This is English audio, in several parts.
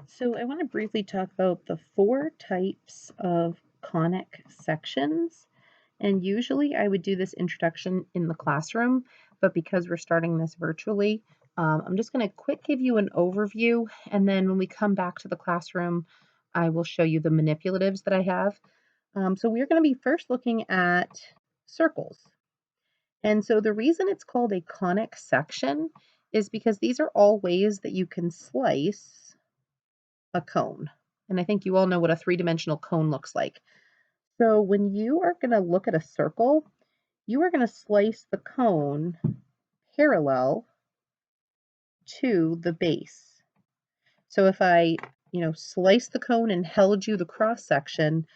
So I want to briefly talk about the four types of conic sections. And usually I would do this introduction in the classroom, but because we're starting this virtually, I'm just going to quick give you an overview. And then when we come back to the classroom, I will show you the manipulatives that I have. So we're going to be first looking at circles. And so the reason it's called a conic section is because these are all ways that you can slice a cone. And I think you all know what a three-dimensional cone looks like. So when you are going to look at a circle, you are going to slice the cone parallel to the base. So if I, slice the cone and held you the cross section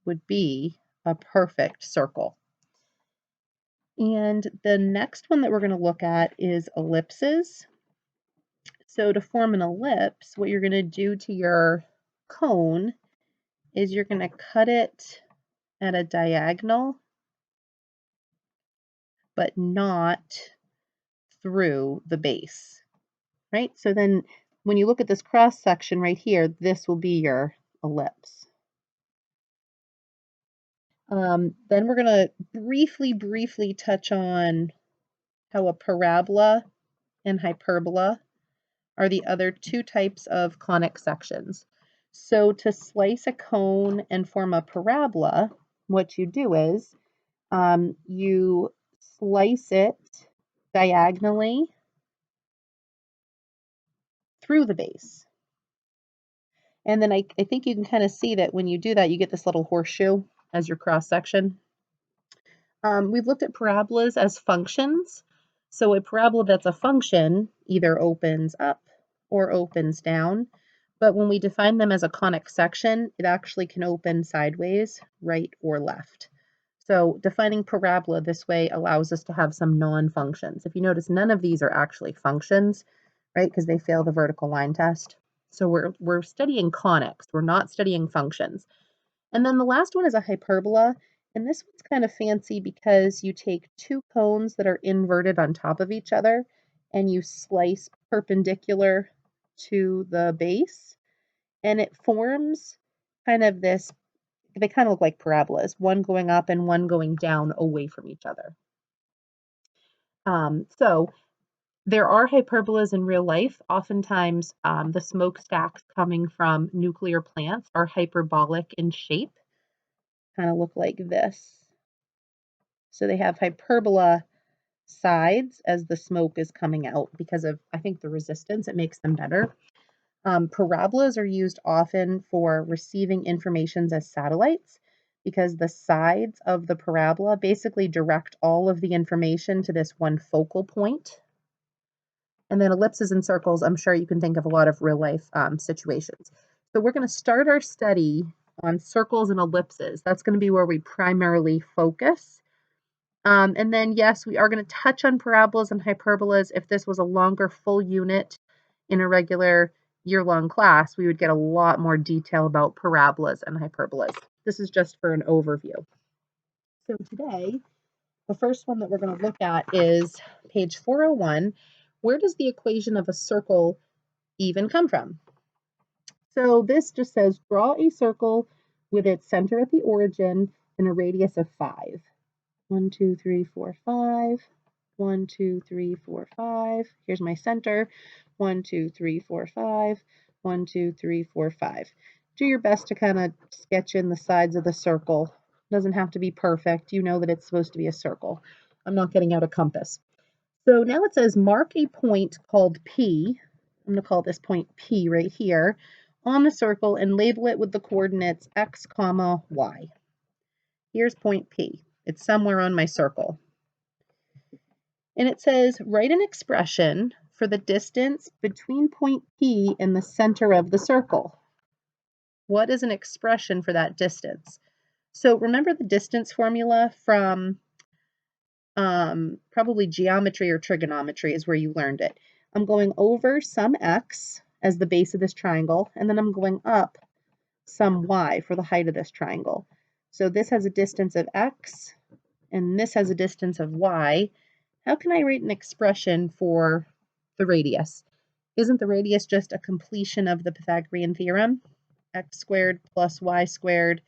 would be a perfect circle. And the next one that we're going to look at is ellipses. So to form an ellipse, what you're going to do to your cone is you're going to cut it at a diagonal, but not through the base, right? So then when you look at this cross section right here, this will be your ellipse. Then we're going to briefly touch on how a parabola and hyperbola are the other two types of conic sections. So to slice a cone and form a parabola, what you do is you slice it diagonally through the base. And then I think you can kind of see that when you do that, you get this little horseshoe as your cross section. We've looked at parabolas as functions. So a parabola that's a function either opens up or opens down. But when we define them as a conic section, it actually can open sideways, right or left. So defining parabola this way allows us to have some non-functions. If you notice, none of these are actually functions, right? Because they fail the vertical line test. So we're studying conics. We're not studying functions. And then the last one is a hyperbola. And this one's kind of fancy because you take two cones that are inverted on top of each other and you slice perpendicular to the base. And it forms kind of this, they kind of look like parabolas, one going up and one going down away from each other. So there are hyperbolas in real life. Oftentimes, the smokestacks coming from nuclear plants are hyperbolic in shape, kind of look like this. So they have hyperbola sides as the smoke is coming out because of, I think, the resistance. It makes them better. Parabolas are used often for receiving information as satellites because the sides of the parabola basically direct all of the information to this one focal point. And then ellipses and circles, I'm sure you can think of a lot of real life situations. So we're going to start our study on circles and ellipses. That's going to be where we primarily focus. And then, yes, we are going to touch on parabolas and hyperbolas. If this was a longer full unit in a regular year-long class, we would get a lot more detail about parabolas and hyperbolas. This is just for an overview. So today, the first one that we're going to look at is page 401. Where does the equation of a circle even come from? So this just says draw a circle with its center at the origin and a radius of 5. 1, 2, 3, 4, 5. 1, 2, 3, 4, 5. Here's my center. 1, 2, 3, 4, 5. 1, 2, 3, 4, 5. Do your best to kind of sketch in the sides of the circle. Doesn't have to be perfect. You know that it's supposed to be a circle. I'm not getting out a compass. So now it says mark a point called P. I'm going to call this point P right here on the circle and label it with the coordinates x, comma, y. Here's point P. It's somewhere on my circle. And it says, write an expression for the distance between point P and the center of the circle. What is an expression for that distance? So remember the distance formula from probably geometry or trigonometry is where you learned it. I'm going over some x as the base of this triangle, and then I'm going up some y for the height of this triangle. So this has a distance of x, and this has a distance of y. How can I write an expression for the radius? Isn't the radius just a completion of the Pythagorean theorem? X squared plus y squared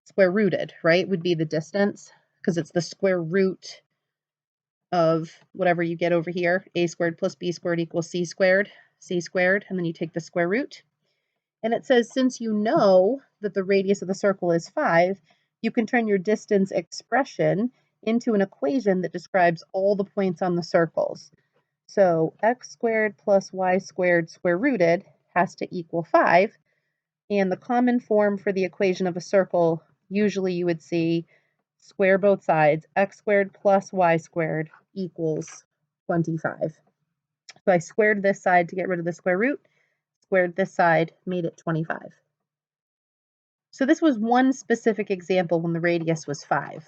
square rooted, right, would be the distance, because it's the square root of whatever you get over here. A squared plus b squared equals c squared, and then you take the square root. And it says, since you know that the radius of the circle is 5, you can turn your distance expression into an equation that describes all the points on the circles. So x squared plus y squared square rooted has to equal 5. And the common form for the equation of a circle, usually you would see square both sides, x squared plus y squared equals 25. So I squared this side to get rid of the square root, squared this side, made it 25. So this was one specific example when the radius was 5.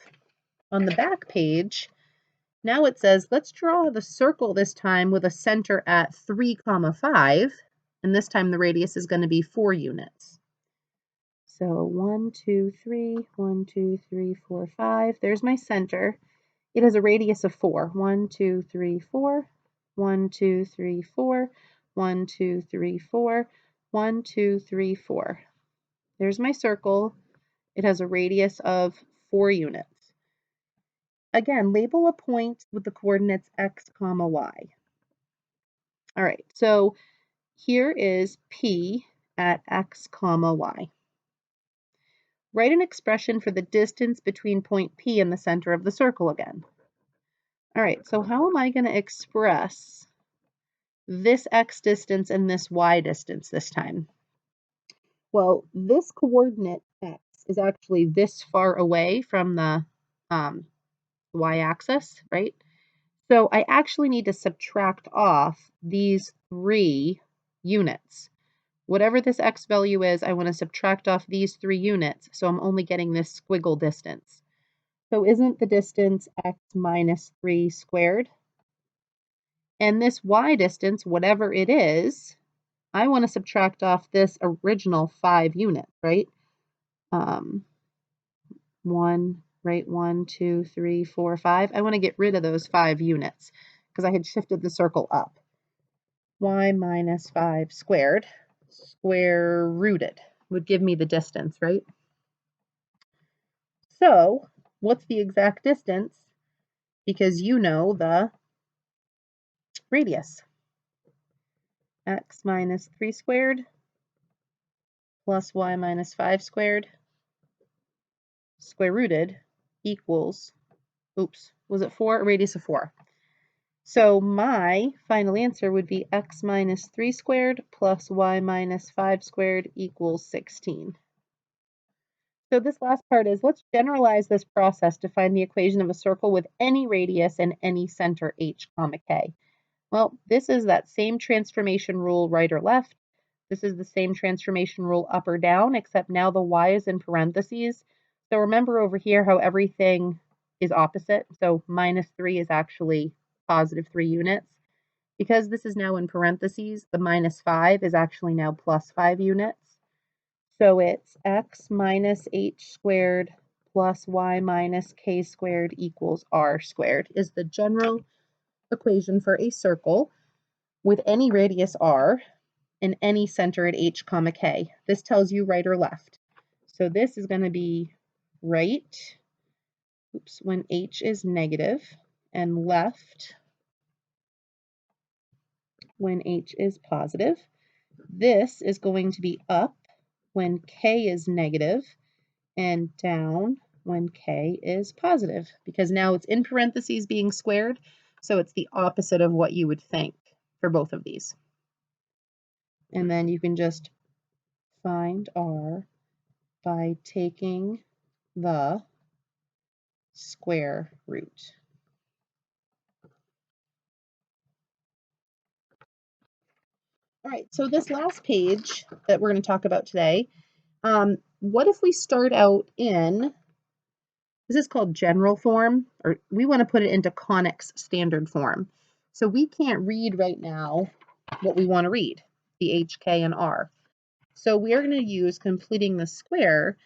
On the back page, now it says, let's draw the circle this time with a center at 3, 5, and this time the radius is going to be 4 units. So 1, 2, 3, 1, 2, 3, 4, 5. There's my center. It has a radius of 4. 1, 2, 3, 4. 1, 2, 3, 4. 1, 2, 3, 4. 1, 2, 3, 4. There's my circle. It has a radius of 4 units. Again, label a point with the coordinates x, y. All right, so here is P at x, y. Write an expression for the distance between point P and the center of the circle again. All right, so how am I going to express this x distance and this y distance this time? Well, this coordinate x is actually this far away from the y-axis, right? So I actually need to subtract off these 3 units. Whatever this x value is, I want to subtract off these 3 units, so I'm only getting this squiggle distance. So isn't the distance x minus 3 squared? And this y distance, whatever it is, I want to subtract off this original 5 units, right? 1, right? 1, 2, 3, 4, 5. I want to get rid of those 5 units because I had shifted the circle up. Y minus 5 squared, square rooted, would give me the distance, right? So what's the exact distance? Because you know the radius. X minus 3 squared plus y minus 5 squared square rooted equals, oops, was it 4? A radius of 4. So my final answer would be x minus 3 squared plus y minus 5 squared equals 16. So this last part is, let's generalize this process to find the equation of a circle with any radius and any center h, k. Well, this is that same transformation rule, right or left. This is the same transformation rule, up or down, except now the y is in parentheses. So remember over here how everything is opposite. So minus 3 is actually positive 3 units. Because this is now in parentheses, the minus 5 is actually now plus 5 units. So it's x minus h squared plus y minus k squared equals r squared is the general equation for a circle with any radius r and any center at h, k. This tells you right or left. So this is going to be right, oops, when h is negative, and left when h is positive. This is going to be up when k is negative and down when k is positive, because now it's in parentheses being squared, so it's the opposite of what you would think for both of these. And then you can just find r by taking the square root. All right, so this last page that we're going to talk about today, what if we start out in, this is called general form, or we want to put it into Conics standard form. So we can't read right now what we want to read, the h, k, and r. So we are going to use completing the square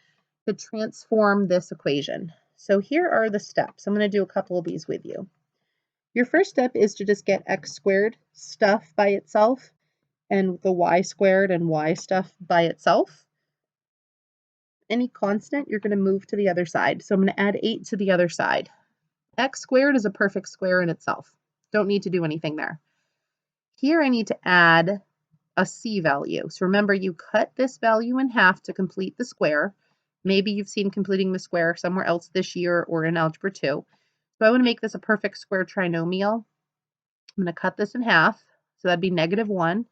to transform this equation. So here are the steps. I'm going to do a couple of these with you. Your first step is to just get x squared stuff by itself and the y squared and y stuff by itself. Any constant, you're going to move to the other side. So I'm going to add 8 to the other side. X squared is a perfect square in itself. Don't need to do anything there. Here I need to add a c value. So remember, you cut this value in half to complete the square. Maybe you've seen completing the square somewhere else this year or in Algebra 2. So I want to make this a perfect square trinomial. I'm going to cut this in half. So that'd be -1.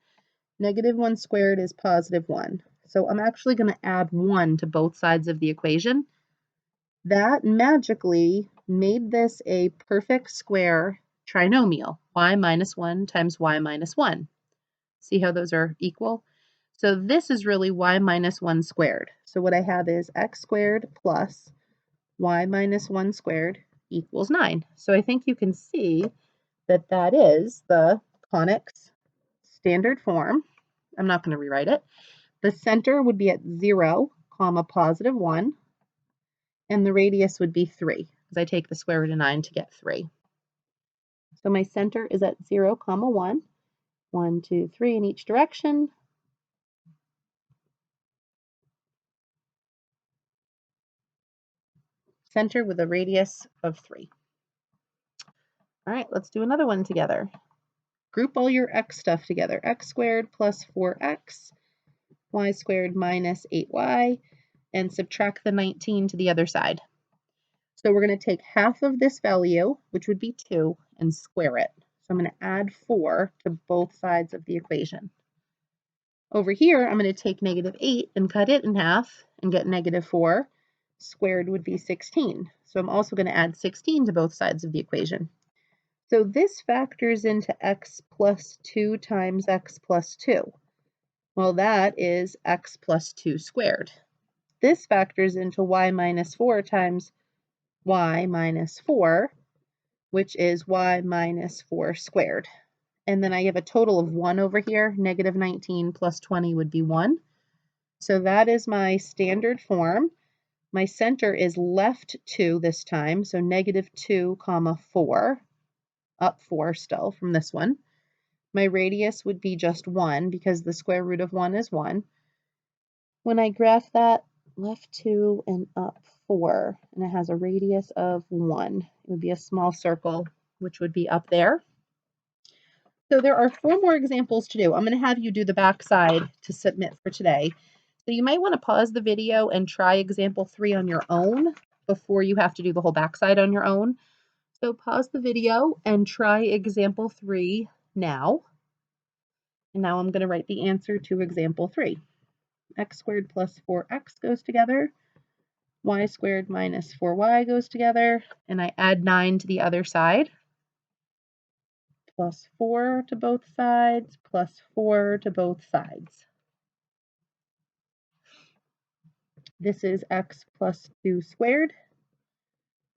-1 squared is +1. So I'm actually going to add 1 to both sides of the equation. That magically made this a perfect square trinomial, y minus 1 times y minus 1. See how those are equal? So this is really y minus 1 squared. So what I have is x squared plus y minus 1 squared equals 9. So I think you can see that that is the conics standard form. I'm not going to rewrite it. The center would be at 0, comma, +1, and the radius would be 3, because I take the square root of 9 to get 3. So my center is at 0, comma, 1. 1, 2, 3 in each direction. Center with a radius of 3. All right, let's do another one together. Group all your x stuff together. X squared plus 4x, y squared minus 8y, and subtract the 19 to the other side. So we're going to take half of this value, which would be 2, and square it. So I'm going to add 4 to both sides of the equation. Over here, I'm going to take -8 and cut it in half and get -4. Squared would be 16. So I'm also going to add 16 to both sides of the equation. So this factors into x plus 2 times x plus 2. Well, that is x plus 2 squared. This factors into y minus 4 times y minus 4, which is y minus 4 squared. And then I have a total of 1 over here. -19 plus 20 would be 1. So that is my standard form. My center is left 2 this time, so -2, comma 4. Up 4 still from this one. My radius would be just 1 because the square root of 1 is 1. When I graph that, left 2 and up 4, and it has a radius of 1. It would be a small circle, which would be up there. So there are 4 more examples to do. I'm going to have you do the back side to submit for today. So you might want to pause the video and try example 3 on your own before you have to do the whole back side on your own. So pause the video and try example 3 now. And now I'm going to write the answer to example 3. X squared plus 4x goes together. Y squared minus 4y goes together. And I add 9 to the other side. Plus 4 to both sides, plus 4 to both sides. This is x plus 2 squared.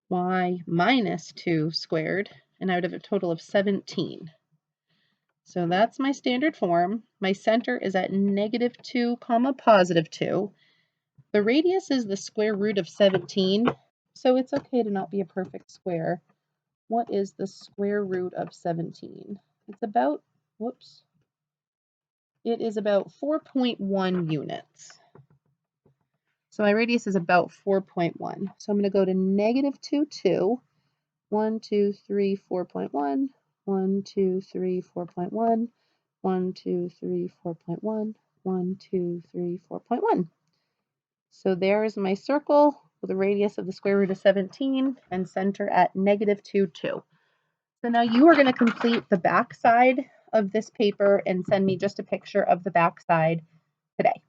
Y minus 2 squared, and I would have a total of 17. So that's my standard form. My center is at -2, comma, +2. The radius is the square root of 17, so it's okay to not be a perfect square. What is the square root of 17? It's about, whoops, it is about 4.1 units. So my radius is about 4.1. So I'm going to go to -2, 2. 1, 2, 3, 4.1. 1, 2, 3, 4.1. 1, 2, 3, 4.1. 1, 2, 3, 4.1. So there's my circle with a radius of the square root of 17 and center at -2, 2. So now you are going to complete the back side of this paper and send me just a picture of the back side today.